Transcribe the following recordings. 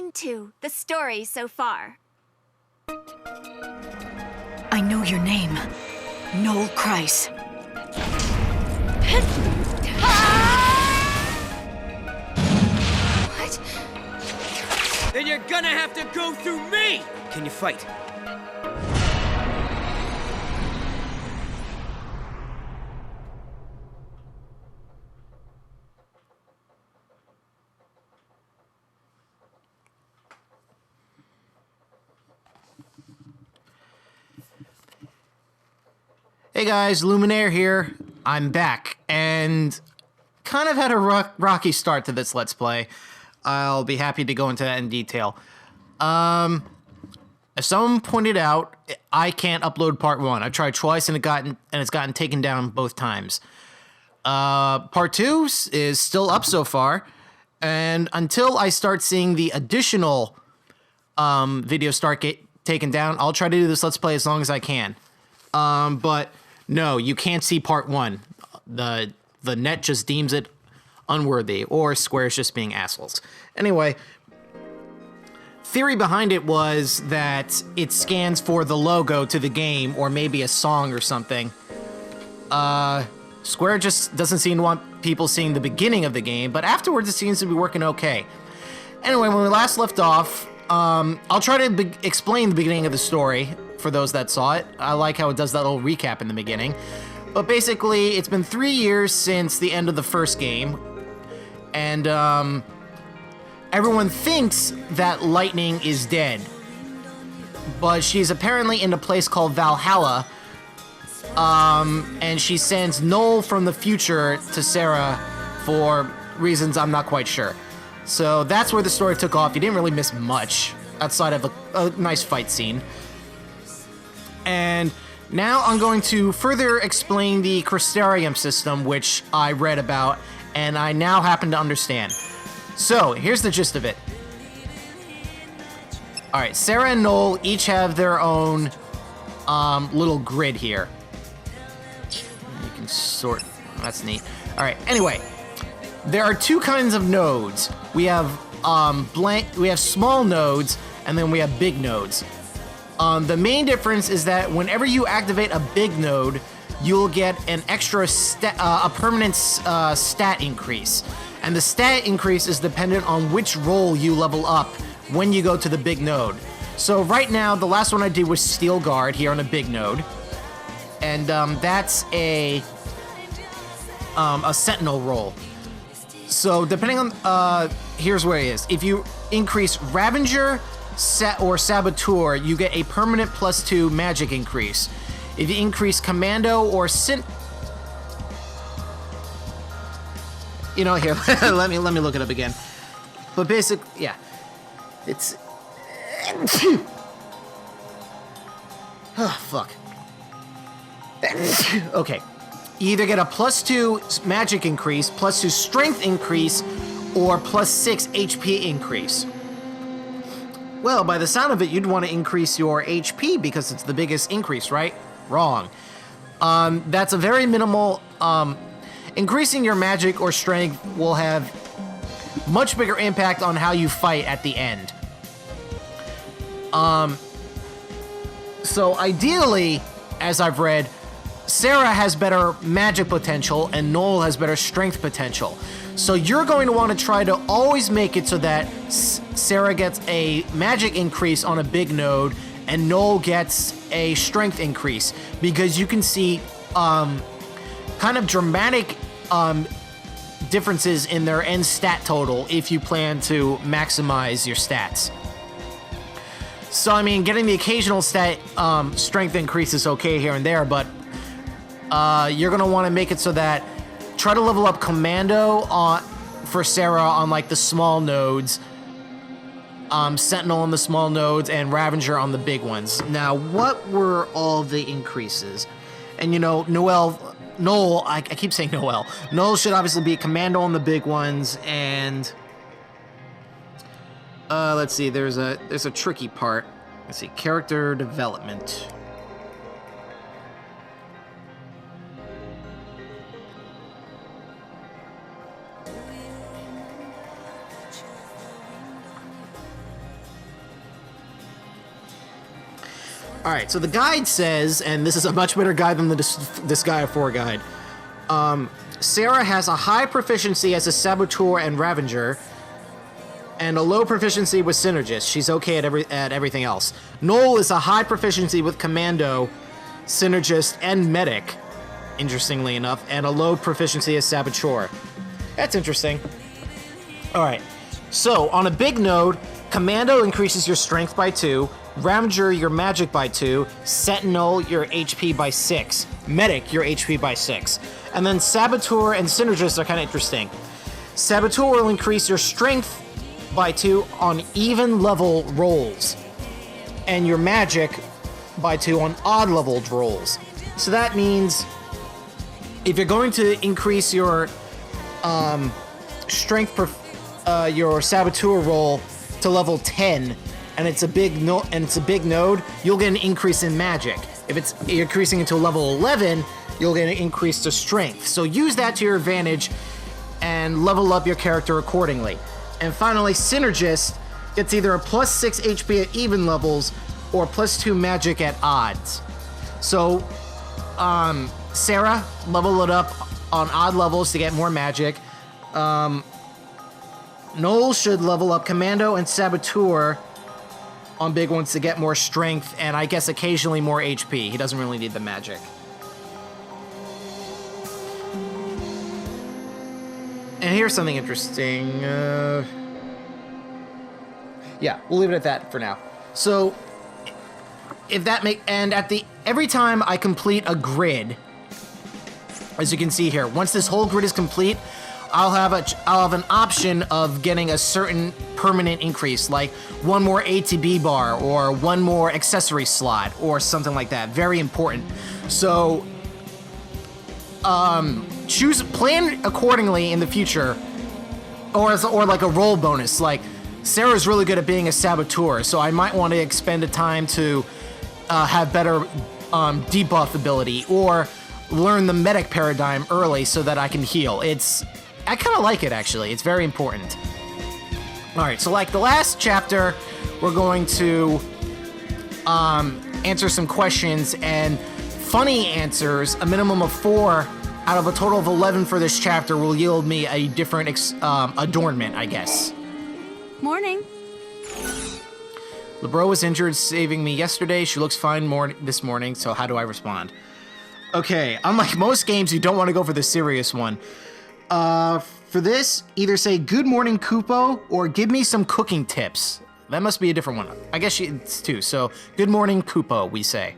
XIII-2, the story so far. I know your name. Noel Kreis. What? Then you're gonna have to go through me! Can you fight? Hey guys, Luminaire here. I'm back, and kind of had a rocky start to this Let's Play. I'll be happy to go into that in detail. As someone pointed out, I can't upload part 1. I've tried twice, and it's gotten taken down both times. Part 2 is still up so far, and until I start seeing the additional videos start taken down, I'll try to do this Let's Play as long as I can. But no, you can't see part 1. The net just deems it unworthy, or Square's just being assholes. Anyway, theory behind it was that it scans for the logo to the game, or maybe a song or something. Square just doesn't seem to want people seeing the beginning of the game, but afterwards it seems to be working okay. Anyway, when we last left off, I'll try to explain the beginning of the story for those that saw it. I like how it does that little recap in the beginning. But basically, it's been 3 years since the end of the first game, and everyone thinks that Lightning is dead. But she's apparently in a place called Valhalla, and she sends Noel from the future to Sarah for reasons I'm not quite sure. So that's where the story took off. You didn't really miss much, outside of a nice fight scene. And now I'm going to further explain the Crystarium system, which I read about, and I now happen to understand. So, here's the gist of it. Alright, Sarah and Noel each have their own little grid here. You can sort... That's neat. Alright, anyway. There are two kinds of nodes. We have we have small nodes, and then we have big nodes. The main difference is that whenever you activate a big node, you'll get an extra a permanent stat increase. And the stat increase is dependent on which role you level up when you go to the big node. So right now, the last one I did was Steel Guard here on a big node. And that's a Sentinel role. So depending on, here's where it is. If you increase Ravager or Saboteur, you get a permanent +2 magic increase. If you increase Commando or you know, here, let me look it up again. But basically, yeah, it's oh fuck. Okay, you either get a +2 magic increase, +2 strength increase, or +6 HP increase. Well, by the sound of it, you'd want to increase your HP because it's the biggest increase, right? Wrong. That's a very minimal... increasing your magic or strength will have much bigger impact on how you fight at the end. So ideally, as I've read, Sarah has better magic potential and Noel has better strength potential. So you're going to want to try to always make it so that Sarah gets a magic increase on a big node and Noel gets a strength increase, because you can see kind of dramatic differences in their end stat total if you plan to maximize your stats. So I mean, getting the occasional stat strength increase is okay here and there, but you're gonna want to make it so that try to level up Commando for Sarah on like the small nodes, Sentinel on the small nodes, and Ravager on the big ones. Now, what were all the increases? And you know, Noel, I keep saying Noel. Noel should obviously be a Commando on the big ones, and let's see, there's a tricky part. Let's see, character development. Alright, so the guide says, and this is a much better guide than the Disgaea 4 guide. Sarah has a high proficiency as a Saboteur and Ravager, and a low proficiency with Synergist. She's okay at everything else. Noel is a high proficiency with Commando, Synergist, and Medic, interestingly enough, and a low proficiency as Saboteur. That's interesting. Alright, so on a big node, Commando increases your strength by 2, Ravager your magic by 2, Sentinel your HP by 6, Medic your HP by 6. And then Saboteur and Synergist are kind of interesting. Saboteur will increase your strength by 2 on even level rolls, and your magic by 2 on odd leveled rolls. So that means if you're going to increase your strength your Saboteur roll to level 10, and it's a big node, you'll get an increase in magic. If it's increasing into level 11, you'll get an increase to strength. So use that to your advantage and level up your character accordingly. And finally, Synergist gets either a plus 6 HP at even levels or plus 2 magic at odds. So, Sarah, level it up on odd levels to get more magic. Noel should level up Commando and Saboteur on big ones to get more strength, and I guess occasionally more HP. He doesn't really need the magic. And here's something interesting. Yeah, we'll leave it at that for now. So, every time I complete a grid, as you can see here, once this whole grid is complete, I'll have an option of getting a certain permanent increase, like one more ATB bar or one more accessory slot or something like that. Very important. So, plan accordingly in the future, or like a roll bonus. Like Sarah's really good at being a Saboteur, so I might want to expend a time to have better debuff ability or learn the medic paradigm early so that I can heal. I kind of like it, actually. It's very important. Alright, so like the last chapter, we're going to answer some questions, and funny answers, a minimum of 4 out of a total of 11 for this chapter, will yield me a different adornment, I guess. Morning. LeBro was injured saving me yesterday. She looks fine this morning, so how do I respond? Okay, unlike most games, you don't want to go for the serious one. For this, either say, "Good morning, Kupo," or "Give me some cooking tips." That must be a different one. I guess it's 2, so "Good morning, Kupo," we say.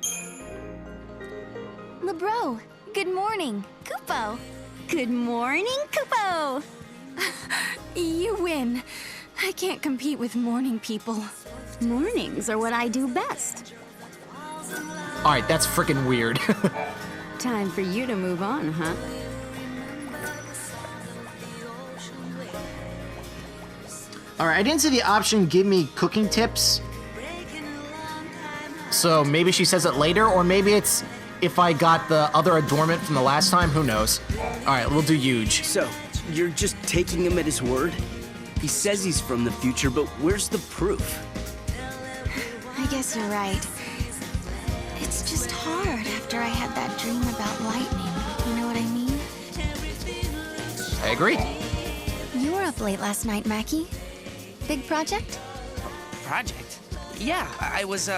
LeBro, good morning, Kupo. Good morning, Kupo. You win. I can't compete with morning people. Mornings are what I do best. Alright, that's freaking weird. Time for you to move on, huh? Alright, I didn't see the option "Give me cooking tips." So maybe she says it later, or maybe it's if I got the other adornment from the last time, who knows. Alright, we'll do huge. So, you're just taking him at his word? He says he's from the future, but where's the proof? I guess you're right. It's just hard after I had that dream about lightning. You know what I mean? I agree. You were up late last night, Mackie. Big project? Project? Yeah, I was,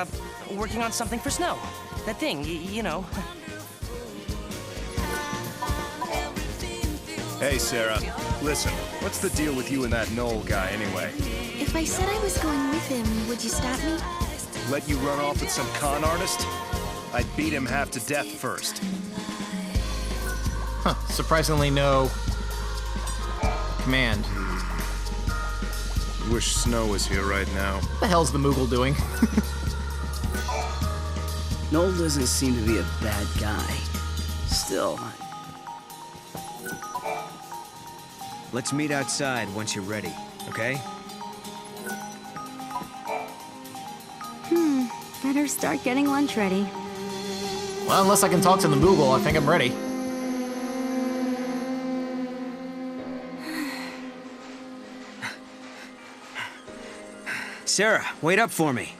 working on something for Snow. That thing, you know. Hey, Sarah. Listen, what's the deal with you and that Noel guy, anyway? If I said I was going with him, would you stop me? Let you run off with some con artist? I'd beat him half to death first. Huh, surprisingly no command. Wish Snow was here right now. What the hell's the Moogle doing? Noel doesn't seem to be a bad guy. Still, Let's meet outside once you're ready, okay? Better start getting lunch ready. Well, unless I can talk to the Moogle, I think I'm ready. Sarah, wait up for me.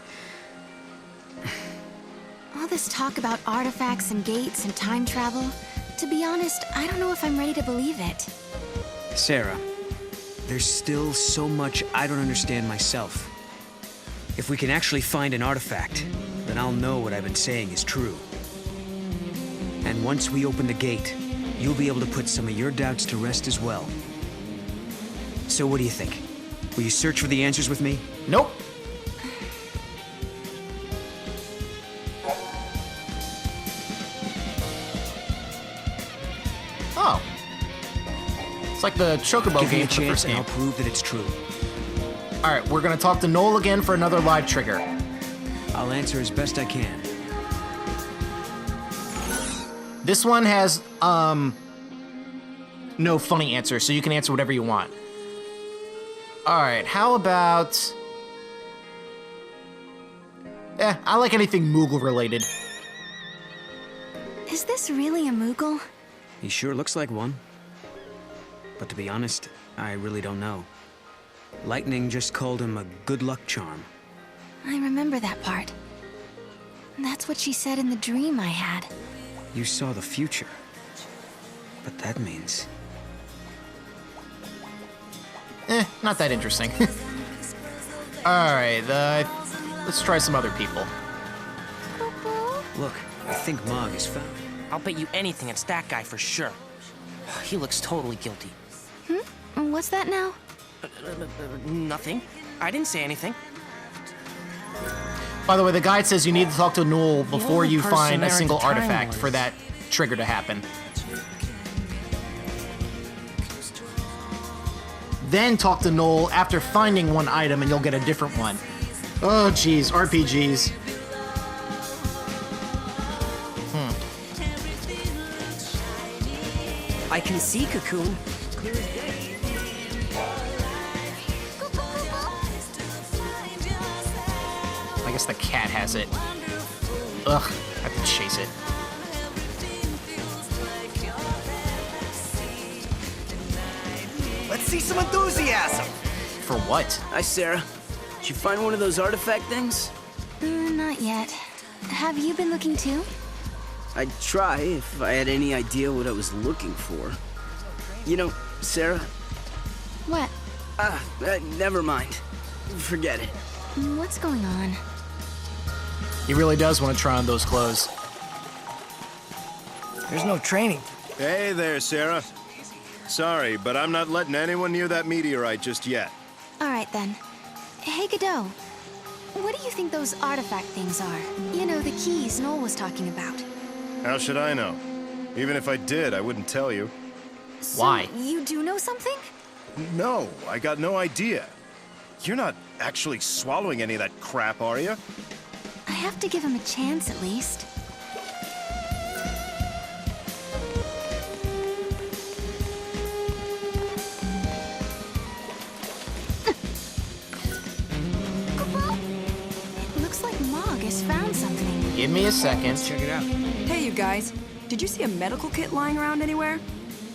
this talk about artifacts and gates and time travel, to be honest, I don't know if I'm ready to believe it. Sarah, there's still so much I don't understand myself. If we can actually find an artifact, then I'll know what I've been saying is true. And once we open the gate, you'll be able to put some of your doubts to rest as well. So what do you think? Will you search for the answers with me? Nope. Oh. It's like the Chocobo Give me game a for the chance first and game. I'll prove that it's true. Alright, we're gonna talk to Noel again for another live trigger. I'll answer as best I can. This one has, no funny answer, so you can answer whatever you want. Alright, how about... I like anything Moogle related. Is this really a Moogle? He sure looks like one. But to be honest, I really don't know. Lightning just called him a good luck charm. I remember that part. That's what she said in the dream I had. You saw the future. But that means... Not that interesting. Alright, let's try some other people. Look, I think Mog is found. I'll bet you anything it's that guy for sure. He looks totally guilty. What's that now? Nothing. I didn't say anything. By the way, the guide says you need to talk to Noel before only you person find a there at single the time artifact was- for that trigger to happen. Then talk to Noel after finding one item and you'll get a different one. Oh geez, RPGs. I can see Cocoon. I guess the cat has it. Ugh, I have to chase it. Let's see some enthusiasm. For what? Hi, Sarah. Did you find one of those artifact things? Not yet. Have you been looking too? I'd try if I had any idea what I was looking for. You know, Sarah, What? never mind. Forget it. What's going on? He really does want to try on those clothes. There's no training. Hey there, Sarah. Sorry, but I'm not letting anyone near that meteorite just yet. All right then. Hey, Godot. What do you think those artifact things are? You know, the keys Noel was talking about. How should I know? Even if I did, I wouldn't tell you. Why? So you do know something? No, I got no idea. You're not actually swallowing any of that crap, are you? I have to give him a chance at least. It looks like Mog has found something. Give me a second. Check it out. Hey, you guys. Did you see a medical kit lying around anywhere?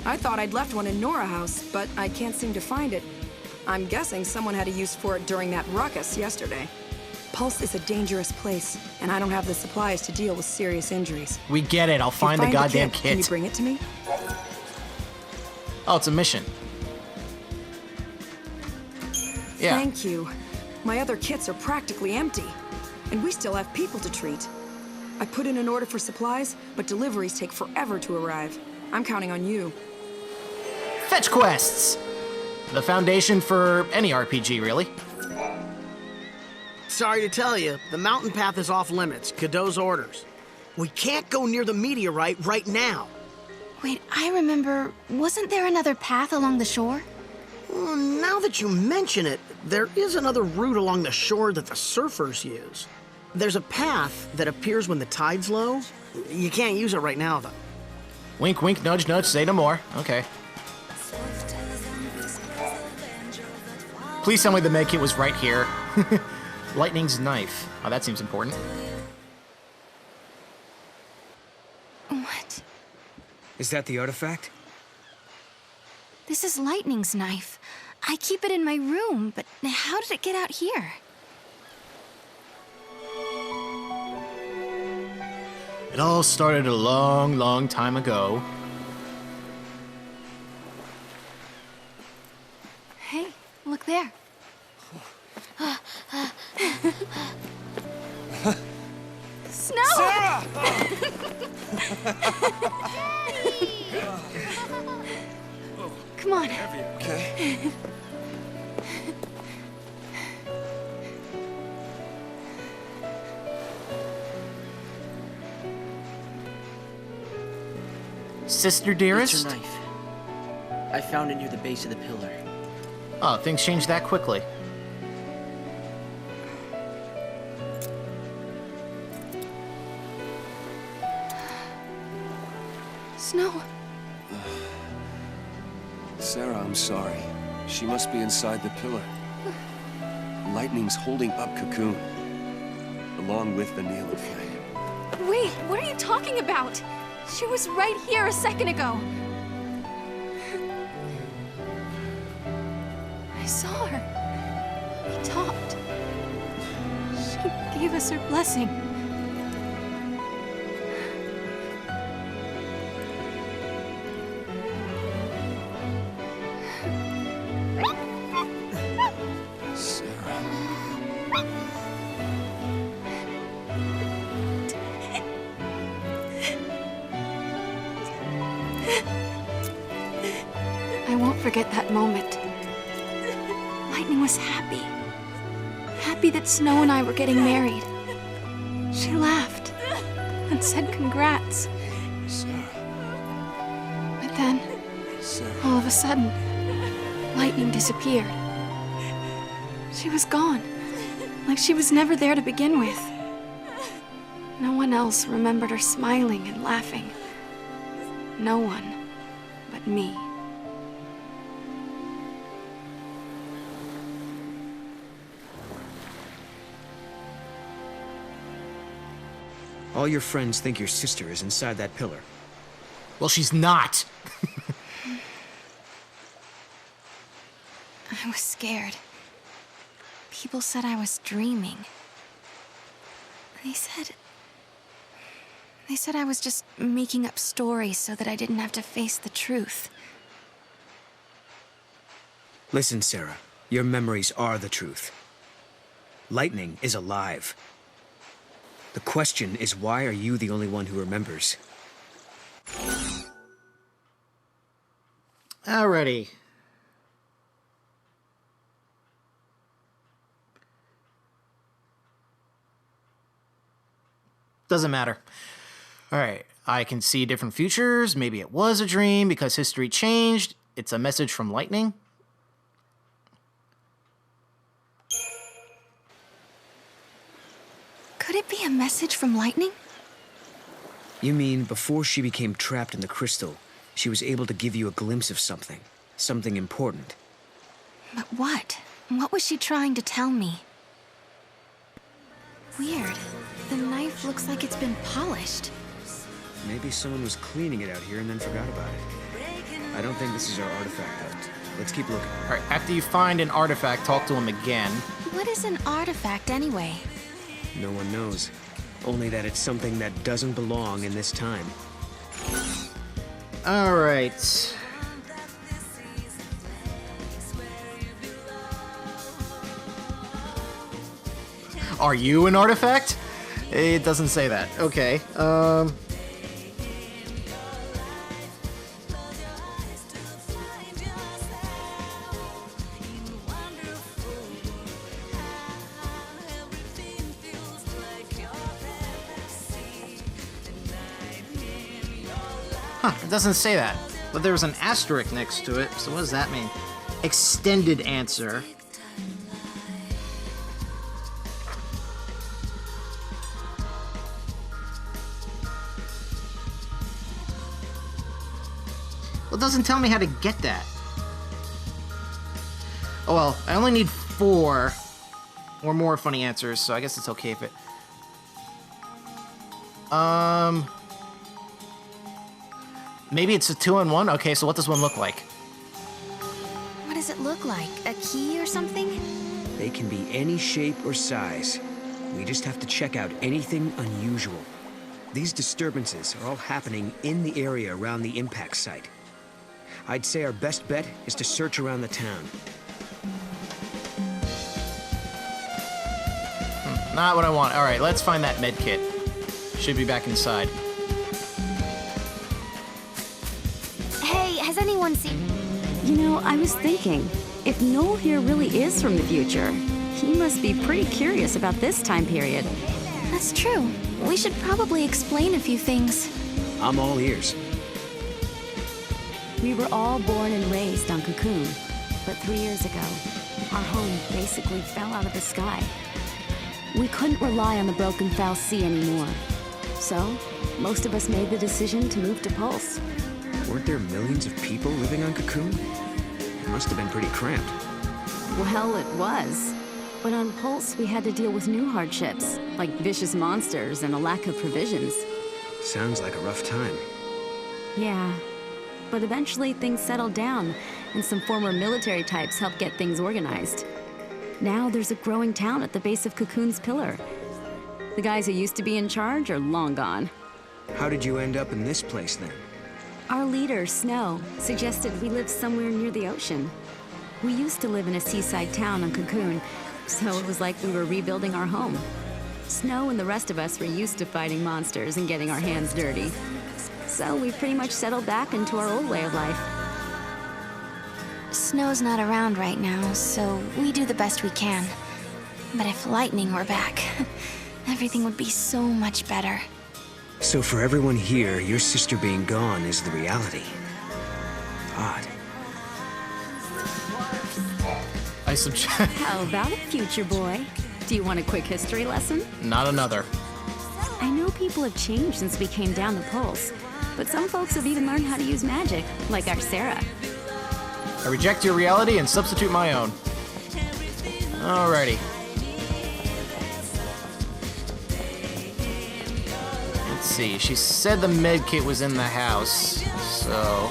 I thought I'd left one in Nora House, but I can't seem to find it. I'm guessing someone had a use for it during that ruckus yesterday. Pulse is a dangerous place, and I don't have the supplies to deal with serious injuries. We get it. I'll find the goddamn Can you kit. bring it to me? Oh, it's a mission. Yeah. Thank you. My other kits are practically empty, and we still have people to treat. I put in an order for supplies, but deliveries take forever to arrive. I'm counting on you. Fetch quests! The foundation for any RPG, really. Sorry to tell you, the mountain path is off limits. Godot's orders. We can't go near the meteorite right now. Wait, I remember, wasn't there another path along the shore? Well, now that you mention it, there is another route along the shore that the surfers use. There's a path that appears when the tide's low. You can't use it right now, though. Wink, wink, nudge, nudge, say no more. Okay. Please tell me the medkit was right here. Lightning's knife. Oh, that seems important. What? Is that the artifact? This is Lightning's knife. I keep it in my room, but how did it get out here? It all started a long, long time ago. Hey, look there. Snow! Sarah! Come on. Okay. Sister It's dearest? her knife. I found it near the base of the pillar. Oh, things changed that quickly. Snow. Sarah, I'm sorry. She must be inside the pillar. Lightning's holding up Cocoon, along with the Neela flame. Wait, what are you talking about? She was right here a second ago. I saw her. We talked. She gave us her blessing. Sarah. I won't forget that moment. Lightning was happy. Happy that Snow and I were getting married. She laughed and said congrats. Sarah. But then, Sarah. all of a sudden, Lightning disappeared. She was gone, like she was never there to begin with. No one else remembered her smiling and laughing. No one but me. All your friends think your sister is inside that pillar. Well, she's not. I was scared. People said I was dreaming. They said I was just making up stories so that I didn't have to face the truth. Listen, Sarah. Your memories are the truth. Lightning is alive. The question is, why are you the only one who remembers? Alrighty. Doesn't matter. Alright, I can see different futures. Maybe it was a dream because history changed. It's a message from Lightning. Could it be a message from Lightning? You mean before she became trapped in the crystal, she was able to give you a glimpse of something. Something important. But what? What was she trying to tell me? Weird. The knife looks like it's been polished. Maybe someone was cleaning it out here and then forgot about it. I don't think this is our artifact, though. Let's keep looking. Alright, after you find an artifact, talk to him again. What is an artifact anyway? No one knows. Only that it's something that doesn't belong in this time. Alright. Are you an artifact? It doesn't say that. Okay. Huh, it doesn't say that. But there was an asterisk next to it, so what does that mean? Extended answer. Well, it doesn't tell me how to get that. Oh well, I only need 4 or more funny answers, so I guess it's okay if it... Maybe it's a 2-in-1? Okay, so what does one look like? What does it look like? A key or something? They can be any shape or size. We just have to check out anything unusual. These disturbances are all happening in the area around the impact site. I'd say our best bet is to search around the town. Not what I want. All right, let's find that med kit. Should be back inside. Hey, has anyone seen... You know, I was thinking, if Noel here really is from the future, he must be pretty curious about this time period. That's true. We should probably explain a few things. I'm all ears. We were all born and raised on Cocoon, but 3 years ago, our home basically fell out of the sky. We couldn't rely on the broken foul sea anymore. So, most of us made the decision to move to Pulse. Weren't there millions of people living on Cocoon? It must have been pretty cramped. Well, it was. But on Pulse, we had to deal with new hardships, like vicious monsters and a lack of provisions. Sounds like a rough time. Yeah. But eventually things settled down, and some former military types helped get things organized. Now there's a growing town at the base of Cocoon's pillar. The guys who used to be in charge are long gone. How did you end up in this place, then? Our leader, Snow, suggested we live somewhere near the ocean. We used to live in a seaside town on Cocoon, so it was like we were rebuilding our home. Snow and the rest of us were used to fighting monsters and getting our hands dirty. So we pretty much settled back into our old way of life. Snow's not around right now, so we do the best we can. But if Lightning were back, everything would be so much better. So for everyone here, your sister being gone is the reality. Odd. I subject. How about it, future boy? Do you want a quick history lesson? Not another. I know people have changed since we came down the Pulse, but some folks have even learned how to use magic, like our Sarah. I reject your reality and substitute my own. Alrighty. Let's see. She said the med kit was in the house, so...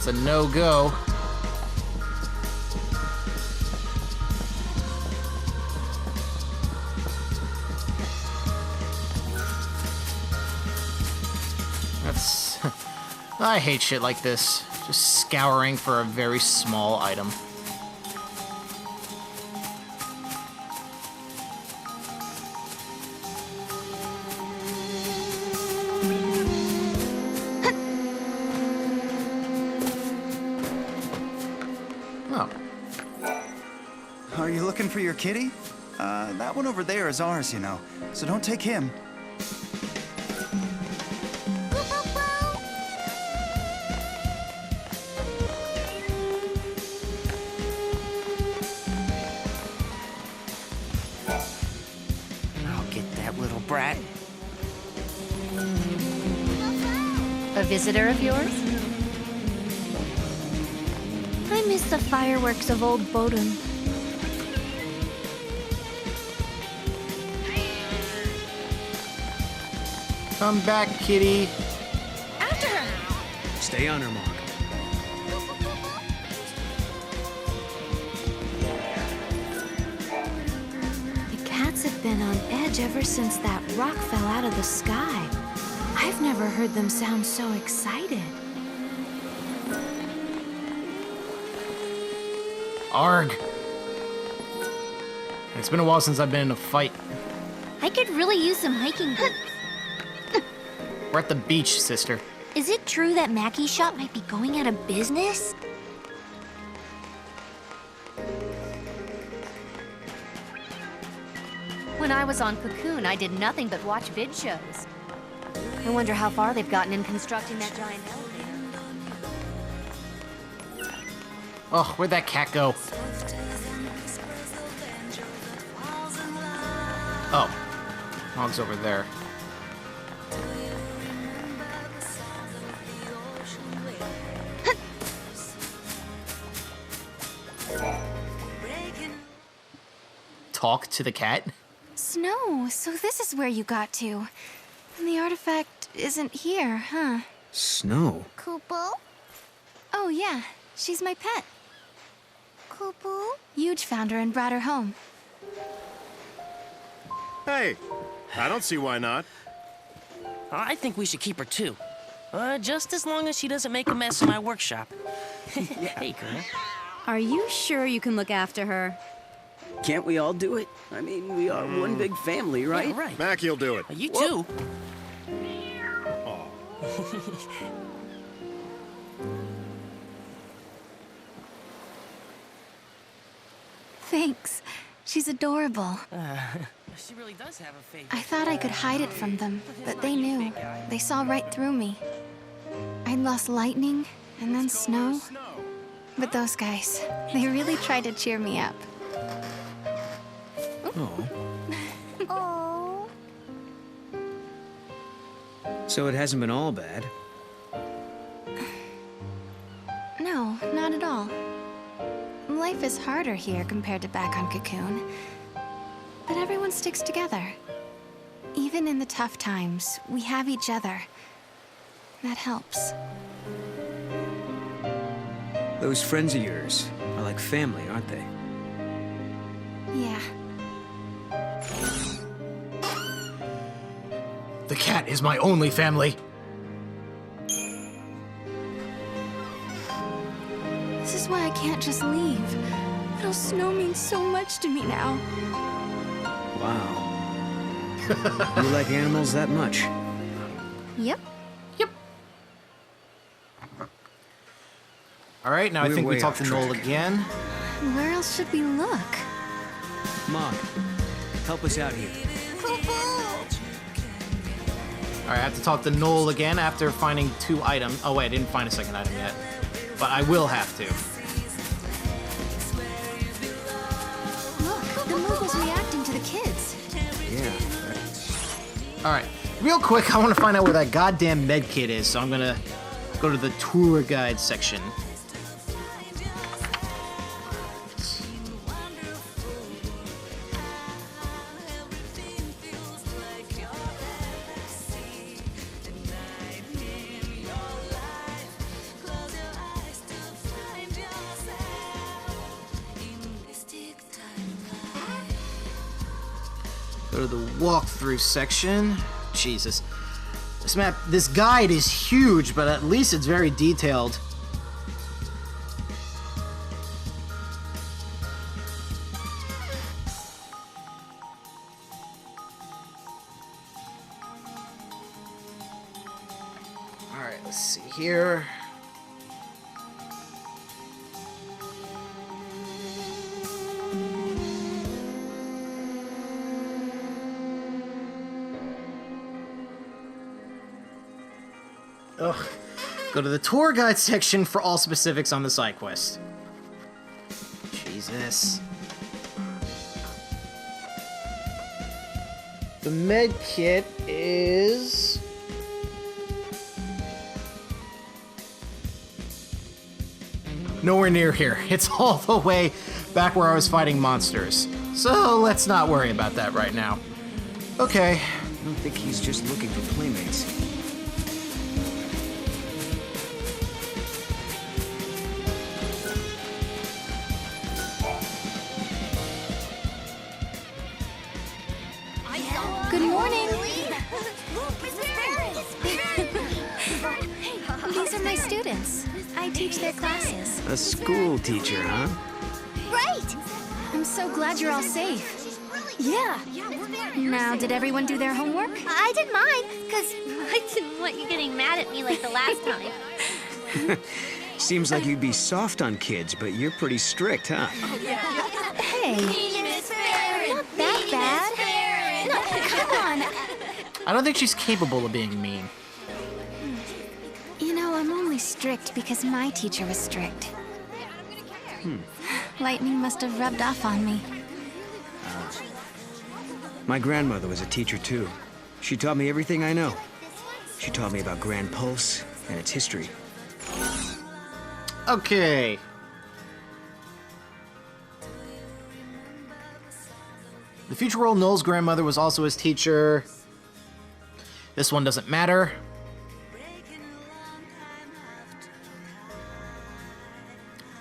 It's a no-go. That's... I hate shit like this. Just scouring for a very small item. Oh. Are you looking for your kitty? That one over there is ours, you know, so don't take him. I'll get that little brat. A visitor of yours? I miss the fireworks of old Bodum. Come back, kitty. After her! Stay on her, Mark. The cats have been on edge ever since that rock fell out of the sky. I've never heard them sound so excited. Arg. It's been a while since I've been in a fight. I could really use some hiking boots. We're at the beach, sister. Is it true that Mackey's shop might be going out of business? When I was on Cocoon, I did nothing but watch vid shows. I wonder how far they've gotten in constructing that giant elevator. Oh, where'd that cat go? Oh. Dog's over there. talk to the cat? Snow, so this is where you got to. And the artifact isn't here, huh? Snow? Kupo? Oh, yeah. She's my pet. Kupo? Yuge found her and brought her home. Hey, I don't see why not. I think we should keep her too. Just as long as she doesn't make a mess in my workshop. Hey, girl. Are you sure you can look after her? Can't we all do it? I mean, we are one big family, right? Yeah, right. Mac, you'll do it. You too. Thanks. She's adorable. She really does have a favorite. I thought I could hide it from them, but they knew. They saw right through me. I'd lost lightning, and then snow. But those guys, they really tried to cheer me up. Oh. Oh. So it hasn't been all bad. No, not at all. Life is harder here compared to back on Cocoon. But everyone sticks together. Even in the tough times, we have each other. That helps. Those friends of yours are like family, aren't they? Yeah. The cat is my only family. This is why I can't just leave. Little Snow means so much to me now. Wow. You like animals that much? Yep. All right, now I We're think we way talk to off Noel track. again. Where else should we look? Mog, help us out here. All right, I have to talk to Noel again after finding 2 items. Oh wait, I didn't find a second item yet, but I will have to. Look, the Moogle's reacting to the kids. Yeah. All right, real quick, I want to find out where that goddamn med kit is, so I'm gonna go to the tour guide section. Go to the walkthrough section. Jesus. This guide is huge, but at least it's very detailed. Alright, let's see here. Ugh. Go to the tour guide section for all specifics on the side quest. Jesus. The med kit is... nowhere near here. It's all the way back where I was fighting monsters. So let's not worry about that right now. Okay. I don't think he's just looking for playmates. Good morning. These are my students. I teach their classes. A school teacher, huh? Right! I'm so glad you're all safe. Yeah. Now, did everyone do their homework? I did mine, because I didn't want you getting mad at me like the last time. Seems like you'd be soft on kids, but you're pretty strict, huh? Hey, not that bad. No, come on. I don't think she's capable of being mean. You know, I'm only strict because my teacher was strict. Lightning must have rubbed off on me. My grandmother was a teacher, too. She taught me everything I know. She taught me about Grand Pulse and its history. Okay. The future world, Noel's grandmother was also his teacher. This one doesn't matter.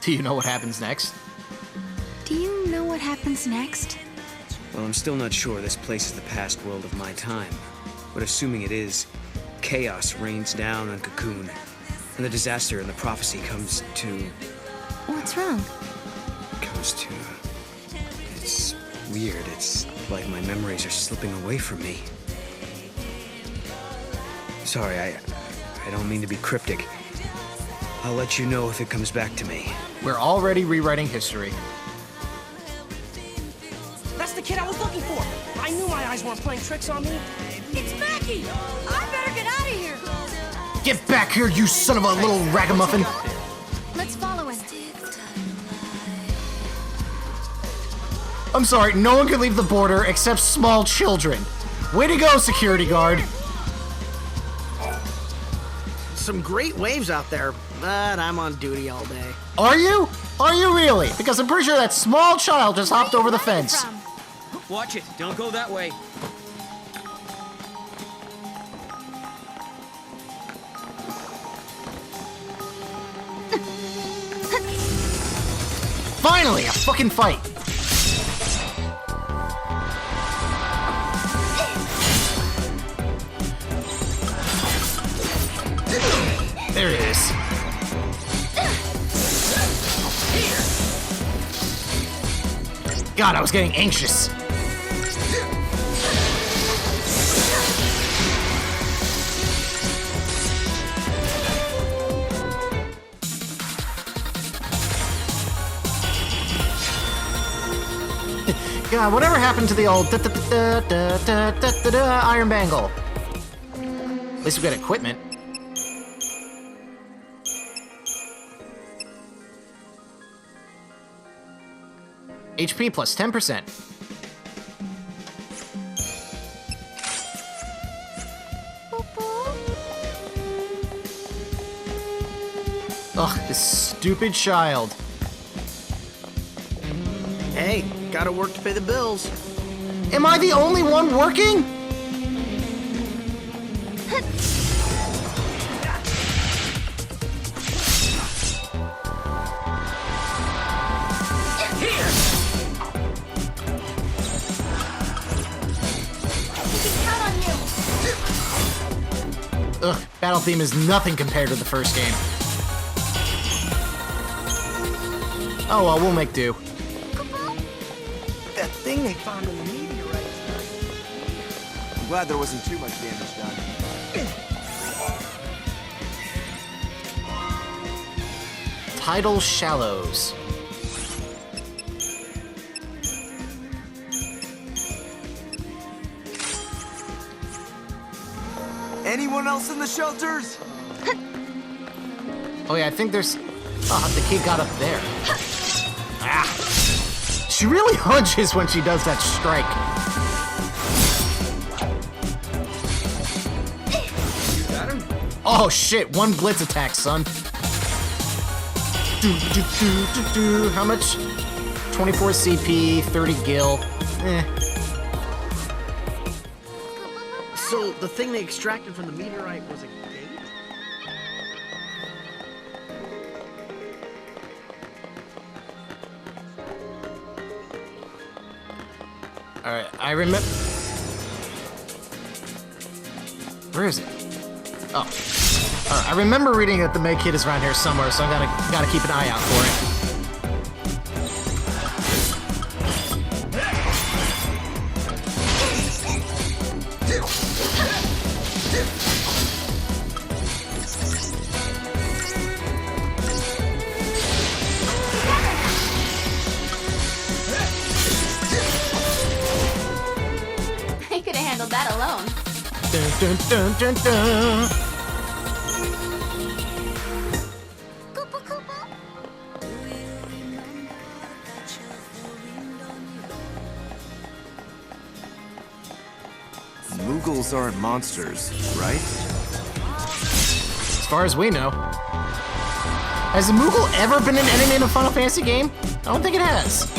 Do you know what happens next? Do you know what happens next? Well, I'm still not sure this place is the past world of my time. But assuming it is, chaos rains down on Cocoon. And the disaster in the prophecy comes to... What's wrong? It's weird. It's like my memories are slipping away from me. Sorry, I don't mean to be cryptic. I'll let you know if it comes back to me. We're already rewriting history. That's the kid I was looking for. I knew my eyes weren't playing tricks on me. It's Maggie! I better get out of here! Get back here, you son of a little ragamuffin! Let's follow him. I'm sorry, no one can leave the border except small children. Way to go, security guard. Some great waves out there, but I'm on duty all day. Are you? Are you really? Because I'm pretty sure that small child just hopped over the fence. Watch it. Don't go that way. Finally, a fucking fight. There it is. God, I was getting anxious. God, whatever happened to the old iron bangle? At least we got equipment. HP plus 10%. Ugh, this stupid child. Hey, gotta work to pay the bills. Am I the only one working? Ugh, battle theme is nothing compared to the first game. Oh well, we'll make do. That thing they found in the meteorite. I'm glad there wasn't too much damage done. Tidal Shallows. Anyone else in the shelters? Oh yeah, I think there's... Oh, the kid got up there. Ah. She really hunches when she does that strike. You got him? Oh shit, one blitz attack, son. How much? 24 CP, 30 gil. So the thing they extracted from the meteorite was a gate? Alright, I remember... Where is it? Oh. Alright, I remember reading that the Meg Kid is around here somewhere, so I gotta keep an eye out for it. They could have handled that alone. Dun, dun, dun, dun, dun. Moogles aren't monsters, right? As far as we know. Has a Moogle ever been an enemy in a Final Fantasy game? I don't think it has.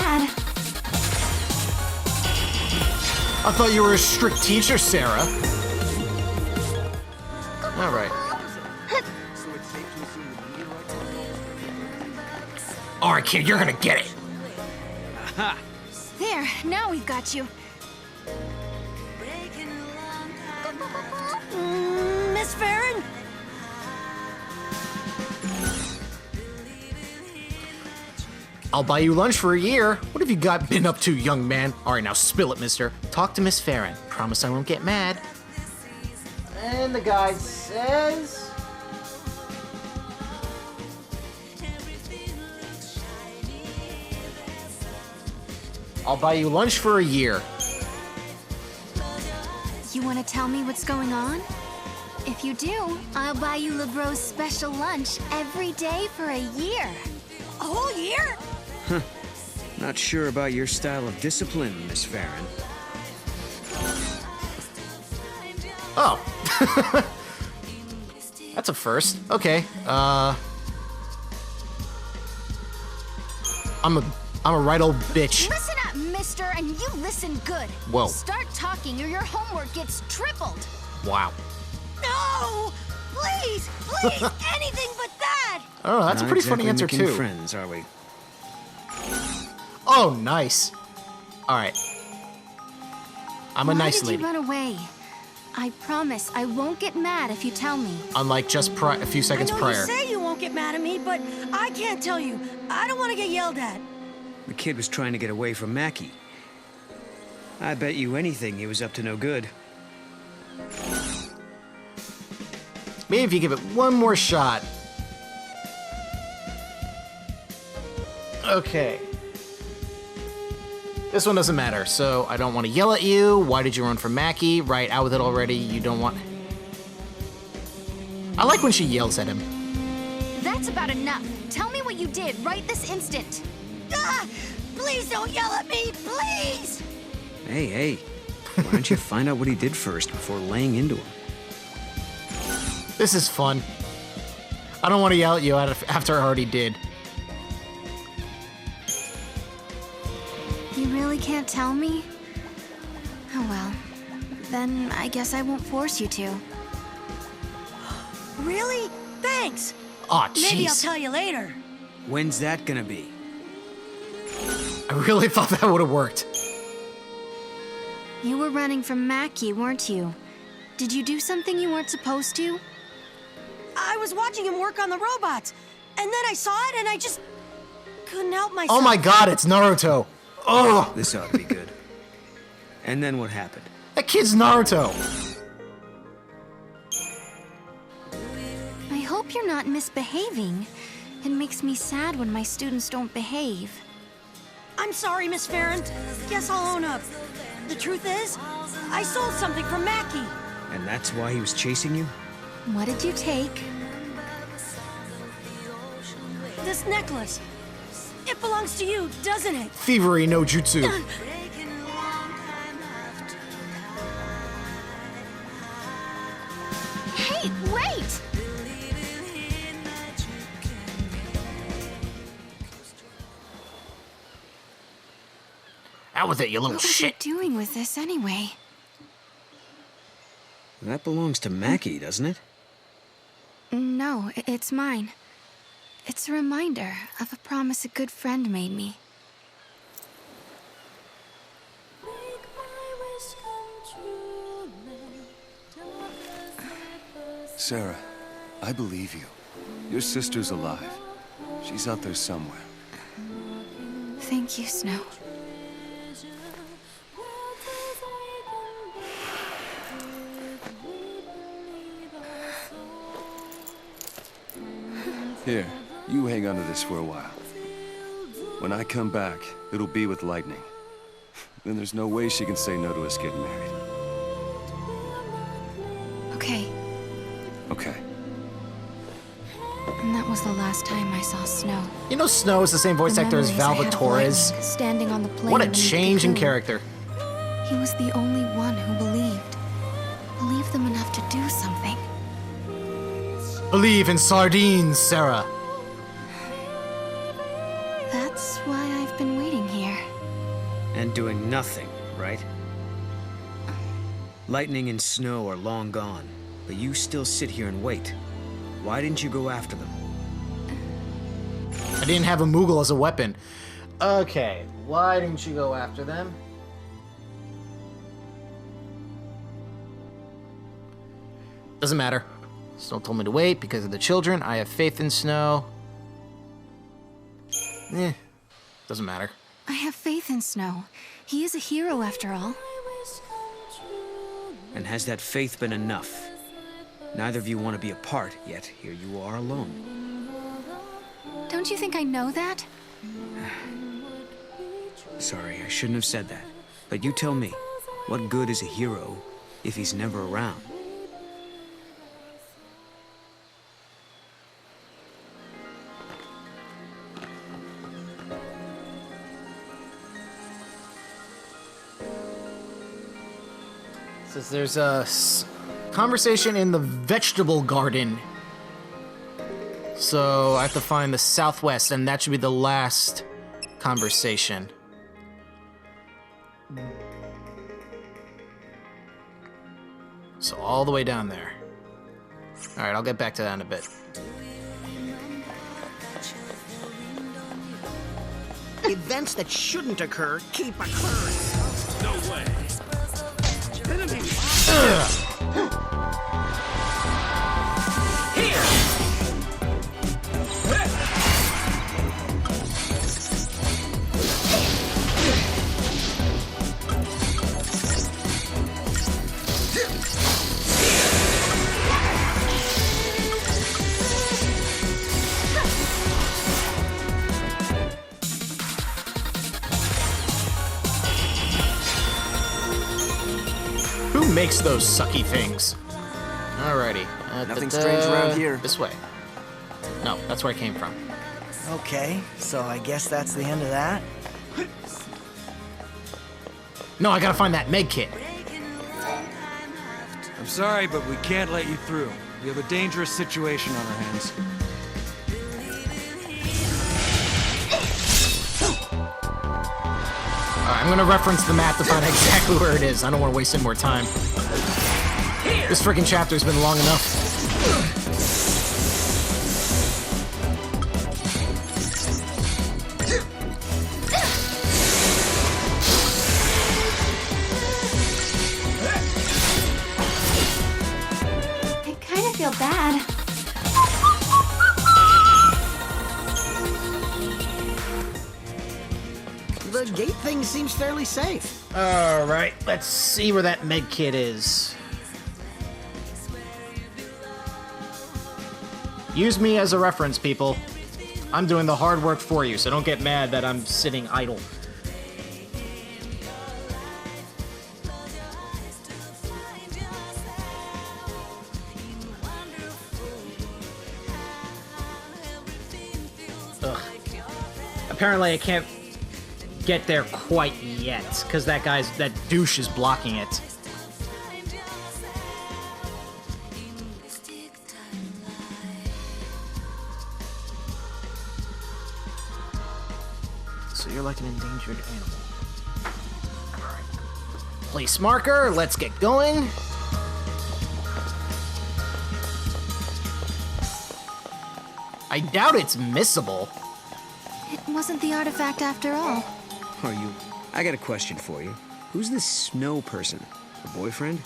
mad. I thought you were a strict teacher, Sarah. All right. All right, kid, you're gonna get it. Aha! There, now we've got you. Miss Farron? I'll buy you lunch for a year. What have you been up to, young man? All right, now spill it, mister. Talk to Miss Farron. Promise I won't get mad. And the guide says... I'll buy you lunch for a year. You want to tell me what's going on? If you do, I'll buy you LeBros's special lunch every day for a year. A whole year? Huh. Not sure about your style of discipline, Miss Farron. Oh. That's a first. Okay. I'm a right old bitch. Listen up, mister, and you listen good. Whoa. Start talking or your homework gets tripled. Wow. No! Please! Please! Anything but that! Oh, that's a pretty funny answer, making too. Friends, are we? Oh, nice. All right. I'm a nice Why did lady. you run away? I promise I won't get mad if you tell me. Unlike just a few seconds I know prior. you say you won't get mad at me, but I can't tell you. I don't want to get yelled at. The kid was trying to get away from Mackie. I bet you anything he was up to no good. Maybe if you give it one more shot. Okay. This one doesn't matter, so I don't want to yell at you. Why did you run from Mackie? Right, out with it already. You don't want... I like when she yells at him. That's about enough. Tell me what you did right this instant. Ah! Please don't yell at me, please! Hey. Why don't you find out what he did first before laying into him? This is fun. I don't want to yell at you after I already did. You really can't tell me? Oh well. Then I guess I won't force you to. Really? Thanks. Aw, Maybe I'll jeez. tell you later. When's that gonna be? I really thought that would have worked. You were running from Mackie, weren't you? Did you do something you weren't supposed to? I was watching him work on the robots, and then I saw it and I just couldn't help myself. Oh my god, it's Naruto. Oh, This ought to be good. And then what happened? that kid's Naruto. I hope you're not misbehaving. It makes me sad when my students don't behave. I'm sorry, Miss Farron. Guess I'll own up. The truth is, I sold something for Mackie. And that's why he was chasing you? What did you take? This necklace. It belongs to you, doesn't it? Thievery no jutsu. Hey, wait! Out with it, you little What was shit. you doing with this anyway? That belongs to Mackie, doesn't it? No, it's mine. It's a reminder of a promise a good friend made me. Sarah, I believe you. Your sister's alive. She's out there somewhere. Thank you, Snow. Here, you hang on to this for a while. When I come back, it'll be with Lightning. Then there's no way she can say no to us getting married. Okay. Okay. And that was the last time I saw Snow. You know Snow is the same voice The actor as memories I Valva had of Torres. Lightning standing on the plane What a beneath the change in cocoon. character. He was the only one who believed. Believed them enough to do something. Believe in sardines, Sarah. That's why I've been waiting here. And doing nothing, right? Lightning and snow are long gone, but you still sit here and wait. Why didn't you go after them? I didn't have a Moogle as a weapon. Okay, why didn't you go after them? Doesn't matter. Snow told me to wait because of the children. I have faith in Snow. Doesn't matter. I have faith in Snow. He is a hero after all. And has that faith been enough? Neither of you want to be apart, yet here you are alone. Don't you think I know that? Sorry, I shouldn't have said that. But you tell me, what good is a hero if he's never around? Says there's a conversation in the vegetable garden. So I have to find the southwest, and that should be the last conversation. So all the way down there. Alright, I'll get back to that in a bit. Events that shouldn't occur keep occurring. No way. Who makes those sucky things? Alrighty. Nothing strange around here. This way. No, that's where I came from. Okay, so I guess that's the end of that. No, I gotta find that med kit. I'm sorry, but we can't let you through. We have a dangerous situation on our hands. Alright, I'm gonna reference the map to find out exactly where it is. I don't want to waste any more time. This freaking chapter's been long enough. I kind of feel bad. The gate thing seems fairly safe. Alright, let's see where that med kit is. Use me as a reference, people. I'm doing the hard work for you, so don't get mad that I'm sitting idle. Ugh. Apparently I can't get there quite yet, because that douche is blocking it. So you're like an endangered animal. Alright. Place marker, let's get going. I doubt it's missable. It wasn't the artifact after all. Are you? I got a question for you. Who's this Snow person? A boyfriend?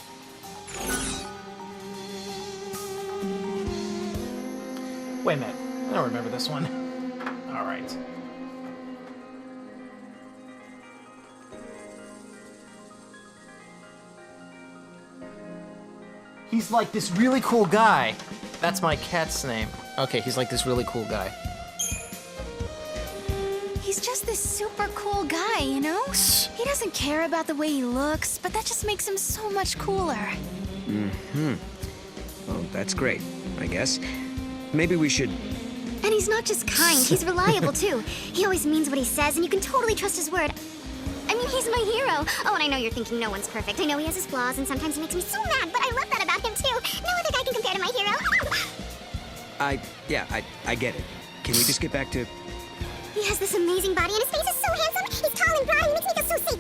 Wait a minute. I don't remember this one. Alright. He's like this really cool guy. That's my cat's name. Okay, he's like this really cool guy. He's just this super cool guy, you know? He doesn't care about the way he looks, but that just makes him so much cooler. Mm-hmm. Well, that's great, I guess. Maybe we should... And he's not just kind, he's reliable too. He always means what he says, and you can totally trust his word. I mean, he's my hero. Oh, and I know you're thinking no one's perfect. I know he has his flaws, and sometimes he makes me so mad, but I love that about him too. No other guy can compare to my hero. I get it. Can we just get back to... He has this amazing body, and his face is so handsome. He's tall and broad, and he makes me feel so safe.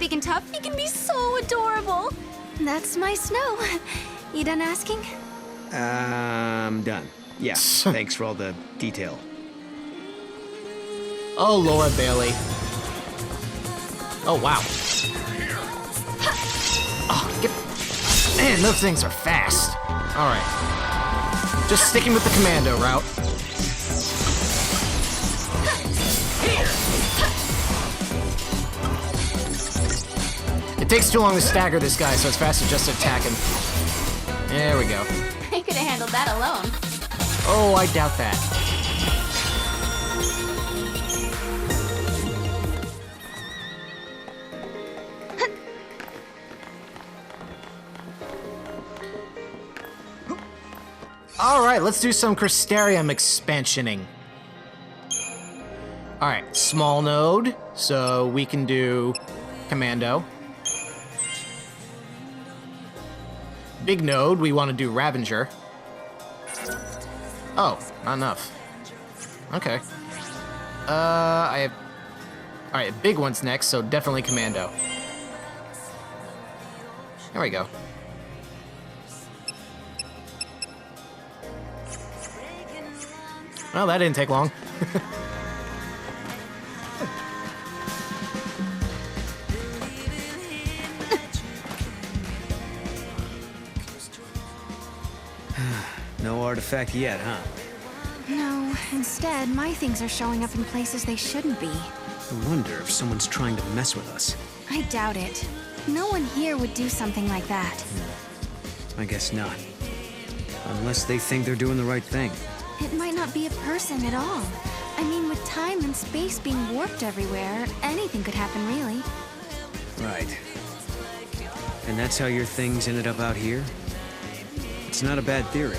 big and tough, he can be so adorable. That's my Snow. You done asking? I'm done. Yeah, thanks for all the detail. Oh, Laura Bailey. Oh, wow. Oh, man, those things are fast. All right. Just sticking with the commando route. It takes too long to stagger this guy, so it's faster just to attack him. There we go. I could have handled that alone. Oh, I doubt that. Alright, let's do some Crystarium expansioning. Alright, small node, so we can do Commando. Big node, we want to do Ravenger. Oh, not enough. Okay. I have... Alright, big one's next, so definitely Commando. There we go. Well, that didn't take long. No artifact yet, huh? No, instead, my things are showing up in places they shouldn't be. I wonder if someone's trying to mess with us. I doubt it. No one here would do something like that. I guess not. Unless they think they're doing the right thing. It might not be a person at all. I mean, with time and space being warped everywhere, anything could happen, really. Right. And that's how your things ended up out here? It's not a bad theory.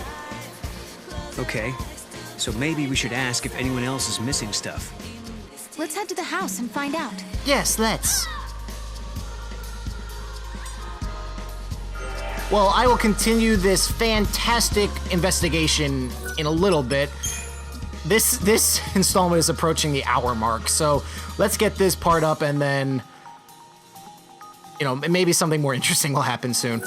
Okay, so maybe we should ask if anyone else is missing stuff. Let's head to the house and find out. Yes, let's. Well, I will continue this fantastic investigation in a little bit. This installment is approaching the hour mark, so let's get this part up and then, you know, maybe something more interesting will happen soon.